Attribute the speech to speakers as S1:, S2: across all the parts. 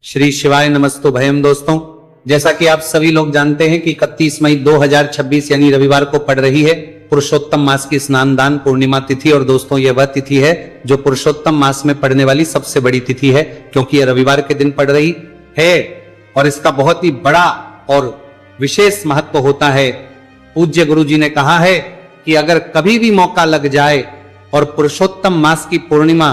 S1: श्री शिवाय नमस्तु भयम। दोस्तों, जैसा कि आप सभी लोग जानते हैं कि 31 मई 2026 यानी रविवार को पड़ रही है पुरुषोत्तम मास की स्नान दान पूर्णिमा तिथि। और दोस्तों, यह वह तिथि है जो पुरुषोत्तम मास में पड़ने वाली सबसे बड़ी तिथि है, क्योंकि यह रविवार के दिन पड़ रही है और इसका बहुत ही बड़ा और विशेष महत्व होता है। पूज्य गुरु जी ने कहा है कि अगर कभी भी मौका लग जाए और पुरुषोत्तम मास की पूर्णिमा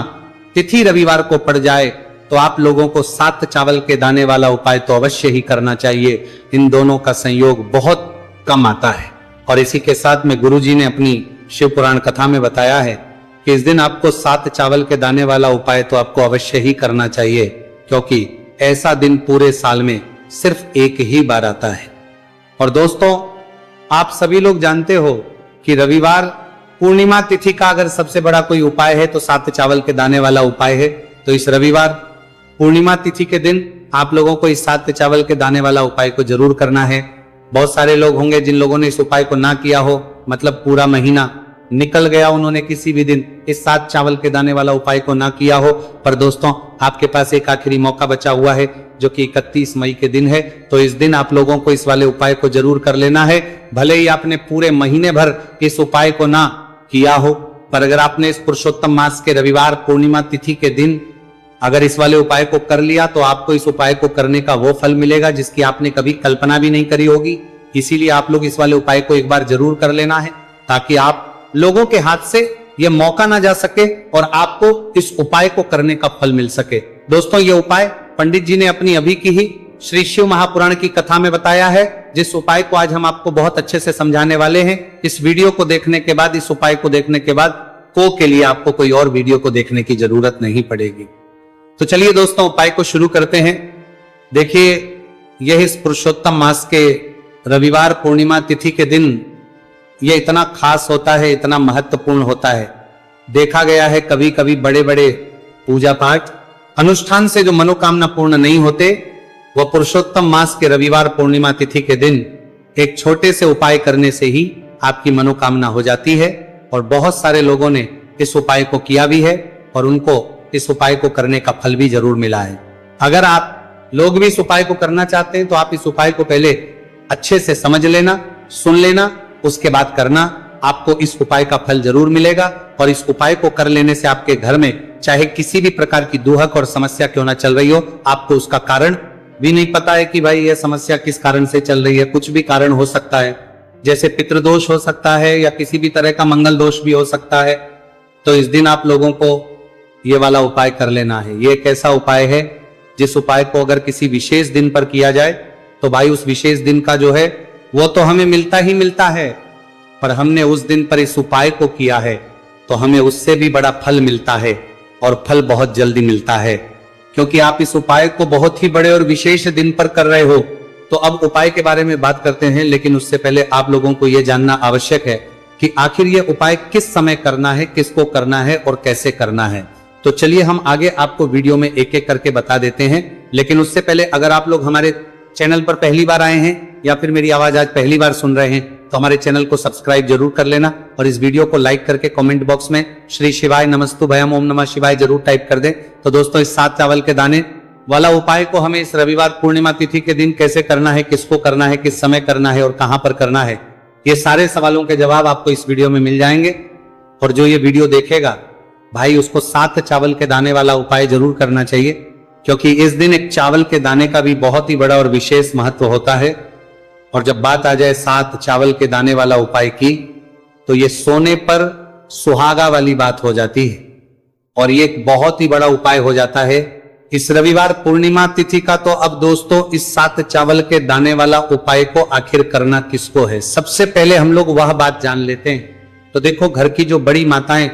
S1: तिथि रविवार को पड़ जाए तो आप लोगों को 7 चावल के दाने वाला उपाय तो अवश्य ही करना चाहिए। इन दोनों का संयोग बहुत कम आता है। और इसी के साथ में गुरुजी ने अपनी शिव पुराण कथा में बताया है कि इस दिन आपको 7 चावल के दाने वाला उपाय तो आपको अवश्य ही करना चाहिए, क्योंकि ऐसा दिन पूरे साल में सिर्फ एक ही बार आता है। और दोस्तों, आप सभी लोग जानते हो कि रविवार पूर्णिमा तिथि का अगर सबसे बड़ा कोई उपाय है तो 7 चावल के दाने वाला उपाय है। तो इस रविवार पूर्णिमा तिथि के दिन आप लोगों को इस 7 चावल के दाने वाला उपाय को जरूर करना है। बहुत सारे लोग होंगे जिन लोगों ने इस उपाय को ना किया हो, मतलब पूरा महीना निकल गया, उन्होंने किसी भी दिन इस 7 चावल के दाने वाला उपाय को ना किया हो। पर दोस्तों, आपके पास एक आखिरी मौका बचा हुआ है जो कि 31 मई के दिन है। तो इस दिन आप लोगों को इस वाले उपाय को जरूर कर लेना है। भले ही आपने पूरे महीने भर इस उपाय को ना किया हो, पर अगर आपने इस पुरुषोत्तम मास के रविवार पूर्णिमा तिथि के दिन अगर इस वाले उपाय को कर लिया तो आपको इस उपाय को करने का वो फल मिलेगा जिसकी आपने कभी कल्पना भी नहीं करी होगी। इसीलिए आप लोग इस वाले उपाय को एक बार जरूर कर लेना है, ताकि आप लोगों के हाथ से यह मौका ना जा सके और आपको इस उपाय को करने का फल मिल सके। दोस्तों, ये उपाय पंडित जी ने अपनी अभी की ही श्री शिव महापुराण की कथा में बताया है, जिस उपाय को आज हम आपको बहुत अच्छे से समझाने वाले हैं। इस वीडियो को देखने के बाद, इस उपाय को देखने के बाद के लिए आपको कोई और वीडियो को देखने की जरूरत नहीं पड़ेगी। तो चलिए दोस्तों, उपाय को शुरू करते हैं। देखिए, यह इस पुरुषोत्तम मास के रविवार पूर्णिमा तिथि के दिन यह इतना खास होता है, इतना महत्वपूर्ण होता है। देखा गया है कभी कभी बड़े बड़े पूजा पाठ अनुष्ठान से जो मनोकामना पूर्ण नहीं होते, वह पुरुषोत्तम मास के रविवार पूर्णिमा तिथि के दिन एक छोटे से उपाय करने से ही आपकी मनोकामना हो जाती है। और बहुत सारे लोगों ने इस उपाय को किया भी है और उनको इस उपाय को करने का फल भी जरूर मिला है। अगर आप लोग भी इस उपाय को करना चाहते हैं तो आप इस उपाय को पहले अच्छे से समझ लेना, सुन लेना, उसके बाद करना। आपको इस उपाय का फल जरूर मिलेगा। और इस उपाय को कर लेने से आपके घर में चाहे किसी भी प्रकार की दुहक और समस्या क्यों ना चल रही हो, आपको उसका कारण भी नहीं पता है कि भाई यह समस्या किस कारण से चल रही है। कुछ भी कारण हो सकता है, जैसे पितृदोष हो सकता है या किसी भी तरह का मंगल दोष भी हो सकता है। तो इस दिन आप लोगों को ये वाला उपाय कर लेना है। ये एक ऐसा उपाय है जिस उपाय को अगर किसी विशेष दिन पर किया जाए तो भाई उस विशेष दिन का जो है वो तो हमें मिलता ही मिलता है, पर हमने उस दिन पर इस उपाय को किया है तो हमें उससे भी बड़ा फल मिलता है, और फल बहुत जल्दी मिलता है, क्योंकि आप इस उपाय को बहुत ही बड़े और विशेष दिन पर कर रहे हो। तो अब उपाय के बारे में बात करते हैं, लेकिन उससे पहले आप लोगों को यह जानना आवश्यक है कि आखिर यह उपाय किस समय करना है, किसको करना है और कैसे करना है। तो चलिए हम आगे आपको वीडियो में एक एक करके बता देते हैं। लेकिन उससे पहले अगर आप लोग हमारे चैनल पर पहली बार आए हैं या फिर मेरी आवाज आज पहली बार सुन रहे हैं तो हमारे चैनल को सब्सक्राइब जरूर कर लेना और इस वीडियो को लाइक करके कमेंट बॉक्स में श्री शिवाय नमस्तु भयम ओम नमः शिवाय जरूर टाइप कर दें। तो दोस्तों, इस 7 चावल के दाने वाला उपाय को हमें इस रविवार पूर्णिमा तिथि के दिन कैसे करना है, किसको करना है, किस समय करना है और कहां पर करना है, ये सारे सवालों के जवाब आपको इस वीडियो में मिल जाएंगे। और जो ये वीडियो देखेगा भाई, उसको 7 चावल के दाने वाला उपाय जरूर करना चाहिए, क्योंकि इस दिन एक चावल के दाने का भी बहुत ही बड़ा और विशेष महत्व होता है। और जब बात आ जाए 7 चावल के दाने वाला उपाय की, तो ये सोने पर सुहागा वाली बात हो जाती है और ये एक बहुत ही बड़ा उपाय हो जाता है इस रविवार पूर्णिमा तिथि का। तो अब दोस्तों, इस 7 चावल के दाने वाला उपाय को आखिर करना किसको है, सबसे पहले हम लोग वह बात जान लेते हैं। तो देखो, घर की जो बड़ी माताएं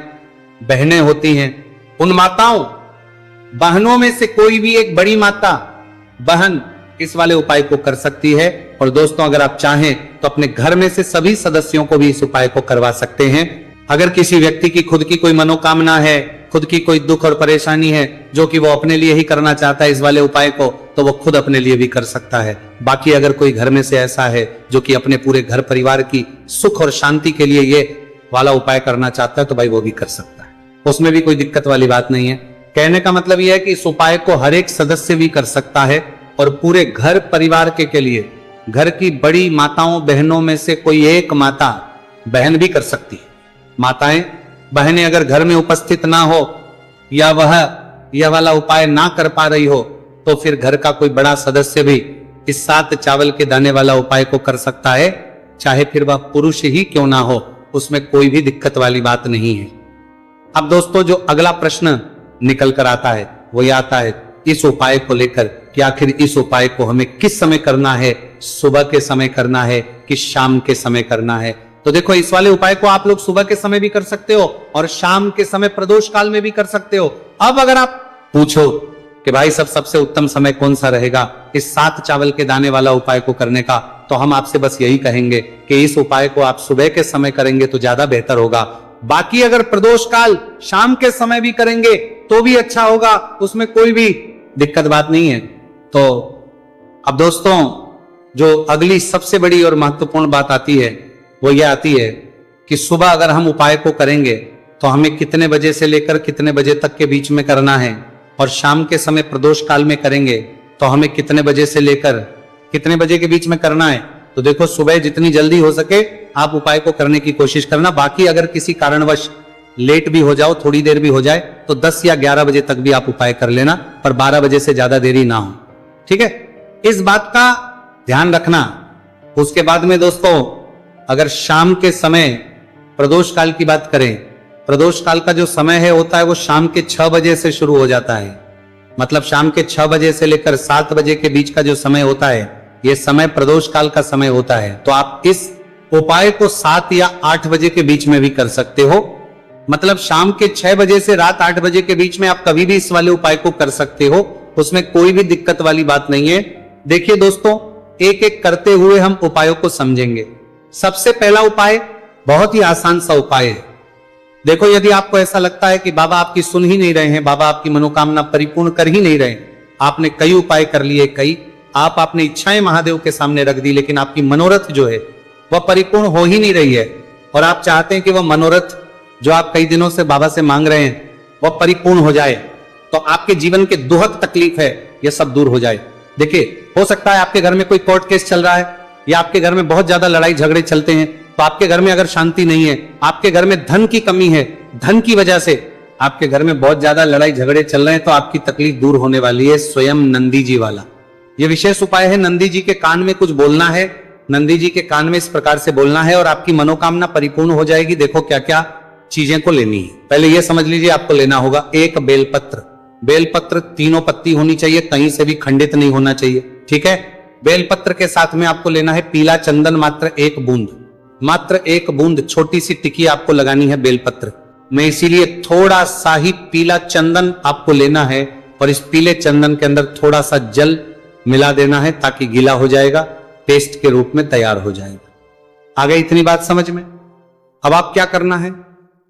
S1: बहनें होती हैं, उन माताओं बहनों में से कोई भी एक बड़ी माता बहन इस वाले उपाय को कर सकती है। और दोस्तों, अगर आप चाहें तो अपने घर में से सभी सदस्यों को भी इस उपाय को करवा सकते हैं। अगर किसी व्यक्ति की खुद की कोई मनोकामना है, खुद की कोई दुख और परेशानी है जो कि वो अपने लिए ही करना चाहता है इस वाले उपाय को, तो वो खुद अपने लिए भी कर सकता है। बाकी अगर कोई घर में से ऐसा है जो कि अपने पूरे घर परिवार की सुख और शांति के लिए ये वाला उपाय करना चाहता है, तो भाई वो भी कर सकता है, उसमें भी कोई दिक्कत वाली बात नहीं है। कहने का मतलब यह है कि इस उपाय को हर एक सदस्य भी कर सकता है और पूरे घर परिवार के लिए घर की बड़ी माताओं बहनों में से कोई एक माता बहन भी कर सकती है। माताएं बहनें अगर घर में उपस्थित ना हो या वह यह वाला उपाय ना कर पा रही हो तो फिर घर का कोई बड़ा सदस्य भी इस 7 चावल के दाने वाला उपाय को कर सकता है, चाहे फिर वह पुरुष ही क्यों ना हो, उसमें कोई भी दिक्कत वाली बात नहीं है। अब दोस्तों जो अगला प्रश्न निकल कर आता है वो ये आता है इस उपाय को लेकर कि आखिर इस उपाय को हमें किस समय करना है, सुबह के समय करना है कि शाम के समय करना है। तो देखो इस वाले उपाय को आप लोग सुबह के समय भी कर सकते हो और शाम के समय प्रदोष काल में भी कर सकते हो। अब अगर आप पूछो कि भाई सबसे उत्तम समय कौन सा रहेगा इस 7 चावल के दाने वाला उपाय को करने का, तो हम आपसे बस यही कहेंगे कि इस उपाय को आप सुबह के समय करेंगे तो ज्यादा बेहतर होगा। बाकी अगर प्रदोष काल शाम के समय भी करेंगे तो भी अच्छा होगा, उसमें कोई भी दिक्कत बात नहीं है। तो अब दोस्तों जो अगली सबसे बड़ी और महत्वपूर्ण बात आती है वो ये आती है कि सुबह अगर हम उपाय को करेंगे तो हमें कितने बजे से लेकर कितने बजे तक के बीच में करना है, और शाम के समय प्रदोष काल में करेंगे तो हमें कितने बजे से लेकर कितने बजे के बीच में करना है। तो देखो सुबह जितनी जल्दी हो सके आप उपाय को करने की कोशिश करना। बाकी अगर किसी कारणवश लेट भी हो जाओ, थोड़ी देर भी हो जाए, तो 10 या 11 बजे तक भी आप उपाय कर लेना, पर 12 बजे से ज्यादा देरी ना हो। ठीक है, इस बात का ध्यान रखना। उसके बाद में दोस्तों अगर शाम के समय प्रदोष काल की बात करें, प्रदोष काल का जो समय है होता है वो शाम के 6 बजे से शुरू हो जाता है। मतलब शाम के 6 बजे से लेकर 7 बजे के बीच का जो समय होता है ये समय प्रदोष काल का समय होता है। तो आप इस उपाय को 7 या 8 बजे के बीच में भी कर सकते हो। मतलब शाम के 6 बजे से रात 8 बजे के बीच में आप कभी भी इस वाले उपाय को कर सकते हो, उसमें कोई भी दिक्कत वाली बात नहीं है। देखिए दोस्तों एक एक करते हुए हम उपायों को समझेंगे। सबसे पहला उपाय बहुत ही आसान सा उपाय है। देखो यदि आपको ऐसा लगता है कि बाबा आपकी सुन ही नहीं रहे हैं, बाबा आपकी मनोकामना परिपूर्ण कर ही नहीं रहे, आपने कई उपाय कर लिए, कई आप अपनी इच्छाएं महादेव के सामने रख दी, लेकिन आपकी मनोरथ जो है वह परिपूर्ण हो ही नहीं रही है, और आप चाहते हैं कि वह मनोरथ जो आप कई दिनों से बाबा से मांग रहे हैं वह परिपूर्ण हो जाए, तो आपके जीवन के दुहक तकलीफ है यह सब दूर हो जाए। देखिए हो सकता है आपके घर में कोई कोर्ट केस चल रहा है या आपके घर में बहुत ज्यादा लड़ाई झगड़े चलते हैं, तो आपके घर में अगर शांति नहीं है, आपके घर में धन की कमी है, धन की वजह से आपके घर में बहुत ज्यादा लड़ाई झगड़े चल रहे हैं, तो आपकी तकलीफ दूर होने वाली है स्वयं नंदी जी वाला। यह विशेष उपाय है। नंदी जी के कान में कुछ बोलना है, नंदी जी के कान में इस प्रकार से बोलना है और आपकी मनोकामना परिपूर्ण हो जाएगी। देखो क्या क्या चीजें को लेनी है। पहले यह समझ लीजिए आपको लेना होगा एक बेलपत्र। बेलपत्र 3 पत्ती होनी चाहिए, कहीं से भी खंडित नहीं होना चाहिए। ठीक है, बेलपत्र के साथ में आपको लेना है पीला चंदन, मात्र 1 बूंद, मात्र 1 बूंद छोटी सी टिकी आपको लगानी है बेलपत्र में, इसीलिए थोड़ा सा ही पीला चंदन आपको लेना है और इस पीले चंदन के अंदर थोड़ा सा जल मिला देना है ताकि गीला हो जाएगा, पेस्ट के रूप में तैयार हो जाएगा। आगे इतनी बात समझ में। अब आप क्या करना है,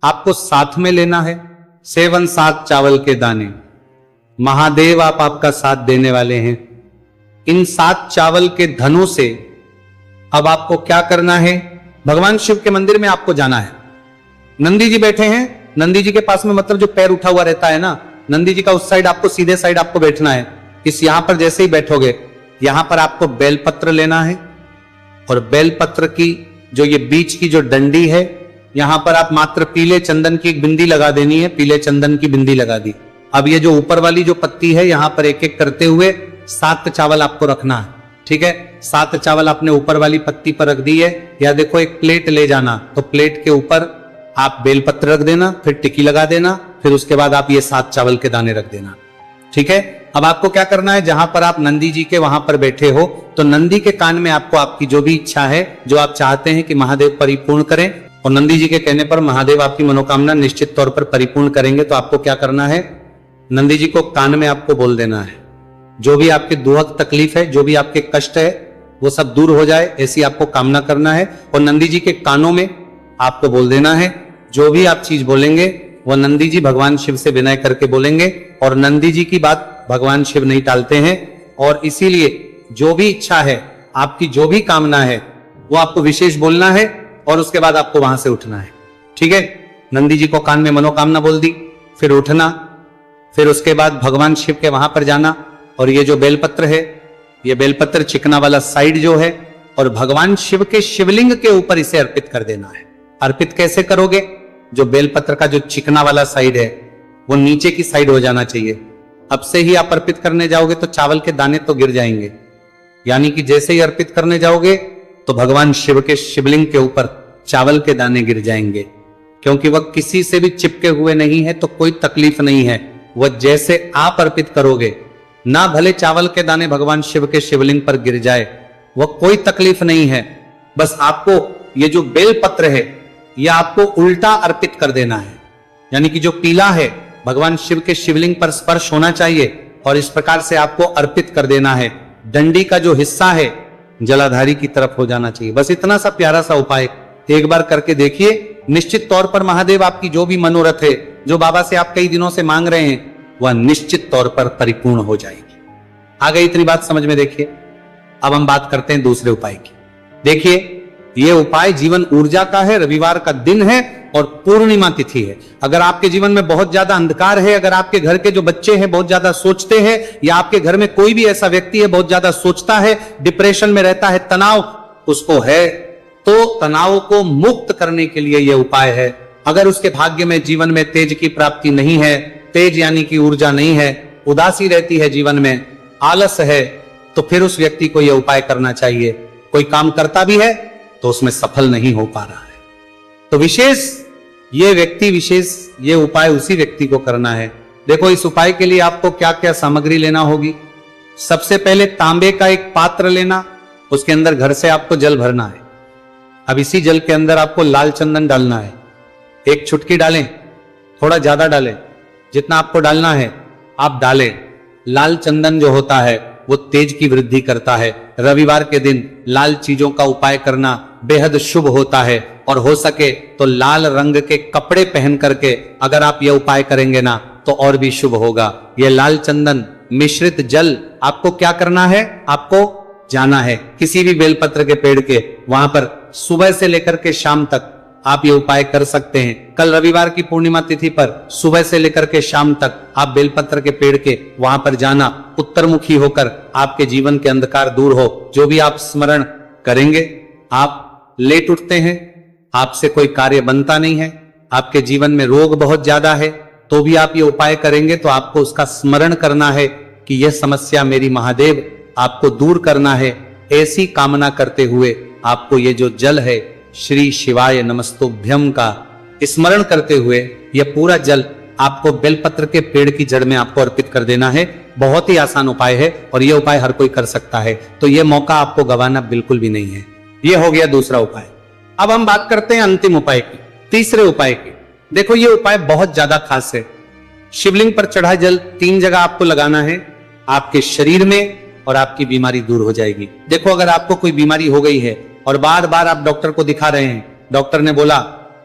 S1: आपको साथ में लेना है 7 चावल के दाने। महादेव आप आपका साथ देने वाले हैं। इन 7 चावल के धनों से अब आपको क्या करना है, भगवान शिव के मंदिर में आपको जाना है। नंदी जी बैठे हैं, नंदी जी के पास में मतलब जो पैर उठा हुआ रहता है ना, नंदी जी का उस साइड आपको सीधे साइड आपको बैठना है। इस यहां पर जैसे ही बैठोगे यहां पर आपको बेलपत्र लेना है और बेलपत्र की जो ये बीच की जो डंडी है यहां पर आप मात्र पीले चंदन की एक बिंदी लगा देनी है। पीले चंदन की बिंदी लगा दी। अब ये जो ऊपर वाली जो पत्ती है यहां पर एक एक करते हुए 7 चावल आपको रखना है। ठीक है, 7 चावल आपने ऊपर वाली पत्ती पर रख दी है। या देखो एक प्लेट ले जाना, तो प्लेट के ऊपर आप बेलपत्र रख देना, फिर टिकी लगा देना, फिर उसके बाद आप ये 7 चावल के दाने रख देना। ठीक है, अब आपको क्या करना है, जहां पर आप नंदी जी के वहां पर बैठे हो तो नंदी के कान में आपको आपकी जो भी इच्छा है, जो आप चाहते हैं कि महादेव परिपूर्ण करें, और नंदी जी के कहने पर महादेव आपकी मनोकामना निश्चित तौर पर परिपूर्ण करेंगे, तो आपको क्या करना है, नंदी जी को कान में आपको बोल देना है जो भी आपके दुहक तकलीफ है, जो भी आपके कष्ट है वो सब दूर हो जाए, ऐसी आपको कामना करना है। और नंदी जी के कानों में आपको बोल देना है, जो भी आप चीज बोलेंगे वो नंदी जी भगवान शिव से विनय करके बोलेंगे, और नंदी जी की बात भगवान शिव नहीं टालते हैं, और इसीलिए जो भी इच्छा है, आपकी जो भी कामना है वो आपको विशेष बोलना है और उसके बाद आपको वहां से उठना है। ठीक है, नंदी जी को कान में मनोकामना बोल दी, फिर उठना, फिर उसके बाद भगवान शिव के वहां पर जाना, और ये जो बेलपत्र है, ये बेलपत्र चिकना वाला साइड जो है, और भगवान शिव के शिवलिंग के ऊपर इसे अर्पित कर देना है। अर्पित कैसे करोगे? जो बेलपत्र का जो चिकना वाला साइड है वो नीचे की साइड हो जाना चाहिए। अब से ही आप अर्पित करने जाओगे तो चावल के दाने तो गिर जाएंगे, यानी कि जैसे ही अर्पित करने जाओगे तो भगवान शिव के शिवलिंग के ऊपर चावल के दाने गिर जाएंगे, क्योंकि वह किसी से भी चिपके हुए नहीं है, तो कोई तकलीफ नहीं है। वह जैसे आप अर्पित करोगे, ना भले चावल के दाने भगवान शिव के शिवलिंग पर गिर जाए, वह कोई तकलीफ नहीं है। बस आपको ये जो बेल पत्र है यह आपको उल्टा अर्पित कर देना है, यानी कि जो पीला है भगवान शिव के शिवलिंग पर स्पर्श होना चाहिए, और इस प्रकार से आपको अर्पित कर देना है। डंडी का जो हिस्सा है जलाधारी की तरफ हो जाना चाहिए। बस इतना सा प्यारा सा उपाय एक बार करके देखिए, निश्चित तौर पर महादेव आपकी जो भी मनोरथ है, जो बाबा से आप कई दिनों से मांग रहे हैं, वह निश्चित तौर पर परिपूर्ण हो जाएगी। आ गई इतनी बात समझ में? देखिए अब हम बात करते हैं दूसरे उपाय की। देखिए यह उपाय जीवन ऊर्जा का है, रविवार का दिन है और पूर्णिमा तिथि है। अगर आपके जीवन में बहुत ज्यादा अंधकार है, अगर आपके घर के जो बच्चे हैं बहुत ज्यादा सोचते हैं, या आपके घर में कोई भी ऐसा व्यक्ति है बहुत ज्यादा सोचता है, डिप्रेशन में रहता है, तनाव उसको है, तो तनाव को मुक्त करने के लिए यह उपाय है। अगर उसके भाग्य में जीवन में तेज की प्राप्ति नहीं है, तेज यानी कि ऊर्जा नहीं है, उदासी रहती है जीवन में, आलस है, तो फिर उस व्यक्ति को यह उपाय करना चाहिए। कोई काम करता भी है तो उसमें सफल नहीं हो पा रहा है, तो विशेष ये उपाय उसी व्यक्ति को करना है। देखो इस उपाय के लिए आपको क्या क्या सामग्री लेना होगी। सबसे पहले तांबे का एक पात्र लेना, उसके अंदर घर से आपको जल भरना है। अब इसी जल के अंदर आपको लाल चंदन डालना है। एक चुटकी डालें, थोड़ा ज्यादा डालें, जितना आपको डालना है आप डालें। लाल चंदन जो होता है वो तेज की वृद्धि करता है। रविवार के दिन लाल चीजों का उपाय करना बेहद शुभ होता है, और हो सके तो लाल रंग के कपड़े पहन करके अगर आप यह उपाय करेंगे ना तो और भी शुभ होगा। यह लाल चंदन मिश्रित जल आपको क्या करना है, आपको जाना है किसी भी बेलपत्र के पेड़ के वहां पर, सुबह से लेकर के शाम तक आप ये उपाय कर सकते हैं। कल रविवार की पूर्णिमा तिथि पर सुबह से लेकर के शाम तक आप बेलपत्र के पेड़ के वहां पर जाना, उत्तरमुखी होकर आपके जीवन के अंधकार दूर हो। जो भी आप स्मरण करेंगे, आप लेट उठते हैं, आपसे कोई कार्य बनता नहीं है, आपके जीवन में रोग बहुत ज्यादा है, तो भी आप ये उपाय करेंगे तो आपको उसका स्मरण करना है कि यह समस्या मेरी महादेव आपको दूर करना है। ऐसी कामना करते हुए आपको ये जो जल है श्री शिवाय नमस्तुभ्यम का स्मरण करते हुए यह पूरा जल आपको बेलपत्र के पेड़ की जड़ में आपको अर्पित कर देना है। बहुत ही आसान उपाय है और यह उपाय हर कोई कर सकता है, तो यह मौका आपको गंवाना बिल्कुल भी नहीं है। यह हो गया दूसरा उपाय। अब हम बात करते हैं अंतिम उपाय की, तीसरे उपाय की। देखो ये उपाय बहुत ज्यादा खास है। शिवलिंग पर चढ़ा जल 3 जगह आपको लगाना है, आपके शरीर में, और आपकी बीमारी दूर हो जाएगी। देखो अगर आपको कोई बीमारी हो गई है और बार बार आप डॉक्टर को दिखा रहे हैं, डॉक्टर ने बोला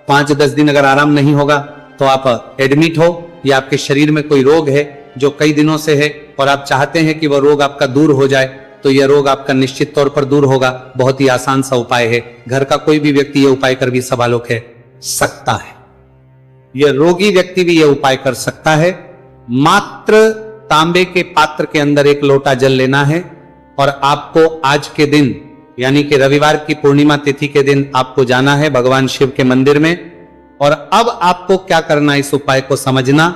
S1: 5-10 दिन अगर आराम नहीं होगा तो आप एडमिट हो, या आपके शरीर में कोई रोग है जो कई दिनों से है और आप चाहते हैं कि वह रोग आपका दूर हो जाए, तो यह रोग आपका निश्चित तौर पर दूर होगा। बहुत ही आसान सा उपाय है, घर का कोई भी व्यक्ति यह उपाय कर भी सवालों है सकता है, यह रोगी व्यक्ति भी यह उपाय कर सकता है। मात्र तांबे के पात्र के अंदर 1 लोटा जल लेना है और आपको आज के दिन यानी कि रविवार की पूर्णिमा तिथि के दिन आपको जाना है भगवान शिव के मंदिर में। और अब आपको क्या करना, इस उपाय को समझना।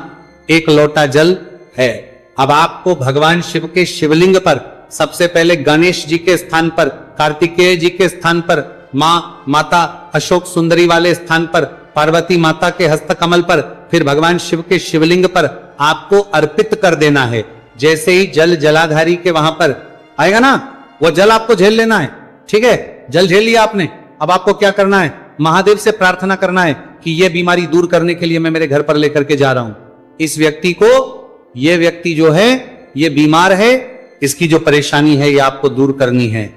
S1: 1 लोटा जल है, अब आपको भगवान शिव के शिवलिंग पर सबसे पहले गणेश जी के स्थान पर, कार्तिकेय जी के स्थान पर, माता अशोक सुंदरी वाले स्थान पर, पार्वती माता के हस्तकमल पर, फिर भगवान शिव के शिवलिंग पर आपको अर्पित कर देना है। जैसे ही जल जलाधारी के वहां पर आएगा ना, वो जल आपको झेल लेना है। ठीक है, जल झेल लिया आपने, अब आपको क्या करना है, महादेव से प्रार्थना करना है कि यह बीमारी दूर करने के लिए मैं मेरे घर पर लेकर के जा रहा हूं इस व्यक्ति को। यह व्यक्ति जो है ये बीमार है, इसकी जो परेशानी है ये आपको दूर करनी है।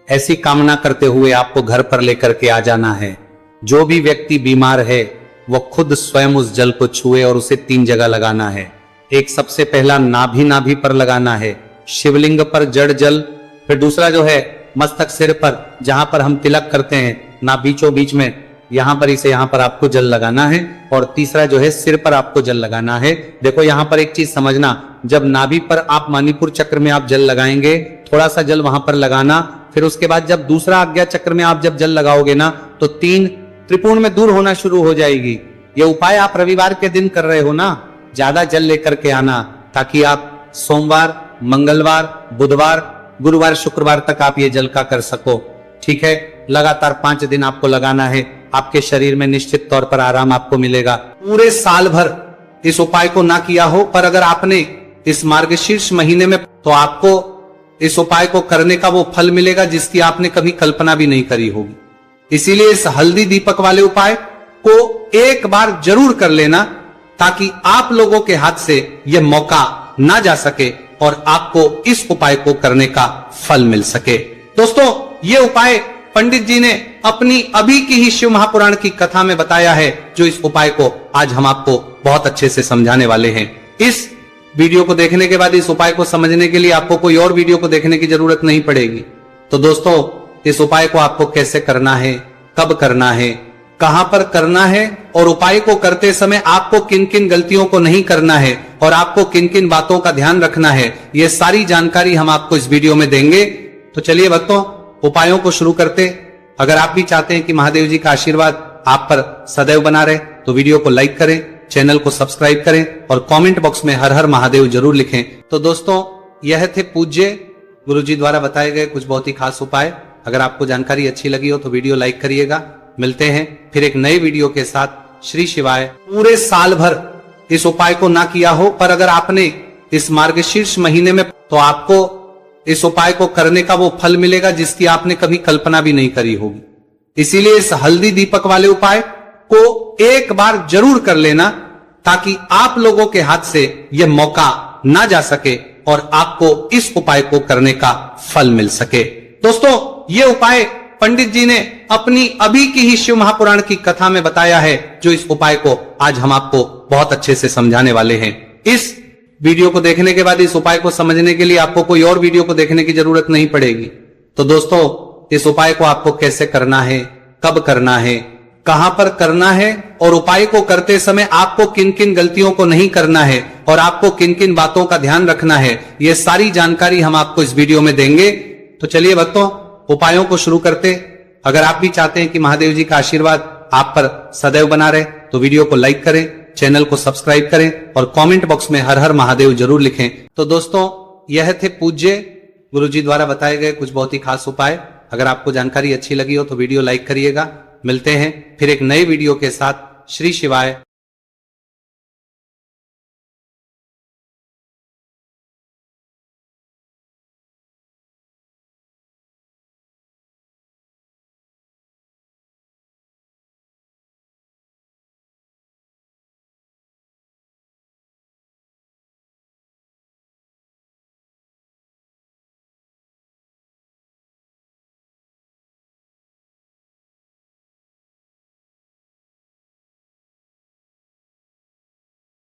S1: ऐसी कामना करते हुए आपको घर पर लेकर के आ जाना है। जो भी व्यक्ति बीमार है वो खुद स्वयं उस जल को छुए और उसे 3 जगह लगाना है। एक सबसे पहला नाभि पर लगाना है, शिवलिंग पर जड़ जल, फिर दूसरा जो है मस्तक सिर पर, जहां पर हम तिलक करते हैं ना बीचों बीच में यहाँ पर इसे यहाँ पर आपको जल लगाना है, और तीसरा जो है सिर पर आपको जल लगाना है। देखो यहाँ पर एक चीज समझना, जब नाभि पर आप मणिपुर चक्र में आप जल लगाएंगे, थोड़ा सा जल वहां पर लगाना, फिर उसके बाद जब दूसरा आज्ञा चक्र में आप जब जल लगाओगे ना, तो 3 त्रिपुण में दूर होना शुरू हो जाएगी। ये उपाय आप रविवार के दिन कर रहे हो ना, ज्यादा जल लेकर के आना, ताकि आप सोमवार, मंगलवार, बुधवार, गुरुवार, शुक्रवार तक आप ये जल का कर सको। ठीक है, लगातार 5 दिन आपको लगाना है, आपके शरीर में निश्चित तौर पर आराम आपको मिलेगा। पूरे साल भर इस उपाय को ना किया हो, पर अगर आपने इस मार्गशीर्ष महीने में, तो आपको इस उपाय को करने का वो फल मिलेगा जिसकी आपने कभी कल्पना भी नहीं करी होगी। इसीलिए इस हल्दी दीपक वाले उपाय को एक बार जरूर कर लेना, ताकि आप लोगों के हाथ से यह मौका ना जा सके और आपको इस उपाय को करने का फल मिल सके। दोस्तों, ये उपाय पंडित जी ने अपनी अभी की ही शिव महापुराण की कथा में बताया है, जो इस उपाय को आज हम आपको बहुत अच्छे से समझाने वाले हैं। इस वीडियो को देखने के बाद इस उपाय को समझने के लिए आपको कोई और वीडियो को देखने की जरूरत नहीं पड़ेगी। तो दोस्तों, इस उपाय को आपको कैसे करना है, कब करना है, कहां पर करना है, और उपाय को करते समय आपको किन किन गलतियों को नहीं करना है, और आपको किन किन बातों का ध्यान रखना है, ये सारी जानकारी हम आपको इस वीडियो में देंगे। तो चलिए भक्तों, उपायों को शुरू करते। अगर आप भी चाहते हैं कि महादेव जी का आशीर्वाद आप पर सदैव बना रहे, तो वीडियो को लाइक करें, चैनल को सब्सक्राइब करें, और कमेंट बॉक्स में हर हर महादेव जरूर लिखें। तो दोस्तों, यह थे पूज्य गुरुजी द्वारा बताए गए कुछ बहुत ही खास उपाय। अगर आपको जानकारी अच्छी लगी हो तो वीडियो लाइक करिएगा। मिलते हैं फिर एक नए वीडियो के साथ। श्री शिवाय। पूरे साल भर इस उपाय को ना किया हो, पर अगर आपने इस मार्गशीर्ष महीने में, तो आपको इस उपाय को करने का वो फल मिलेगा जिसकी आपने कभी कल्पना भी नहीं करी होगी। इसीलिए इस हल्दी दीपक वाले उपाय को एक बार जरूर कर लेना, ताकि आप लोगों के हाथ से यह मौका ना जा सके और आपको इस उपाय को करने का फल मिल सके। दोस्तों, ये उपाय पंडित जी ने अपनी अभी की ही शिव महापुराण की कथा में बताया है, जो इस उपाय को आज हम आपको बहुत अच्छे से समझाने वाले हैं। इस वीडियो को देखने के बाद इस उपाय को समझने के लिए आपको कोई और वीडियो को देखने की जरूरत नहीं पड़ेगी। तो दोस्तों, इस उपाय को आपको कैसे करना है, कब करना है, कहां पर करना है, और उपाय को करते समय आपको किन किन गलतियों को नहीं करना है, और आपको किन किन बातों का ध्यान रखना है, ये सारी जानकारी हम आपको इस वीडियो में देंगे। तो चलिए भक्तों, उपायों को शुरू करते। अगर आप भी चाहते हैं कि महादेव जी का आशीर्वाद आप पर सदैव बना रहे, तो वीडियो को लाइक करें, चैनल को सब्सक्राइब करें, और कमेंट बॉक्स में हर हर महादेव जरूर लिखें। तो दोस्तों, यह थे पूज्य गुरुजी द्वारा बताए गए कुछ बहुत ही खास उपाय। अगर आपको जानकारी अच्छी लगी हो तो वीडियो लाइक करिएगा। मिलते हैं फिर एक नए वीडियो के साथ। श्री शिवाय।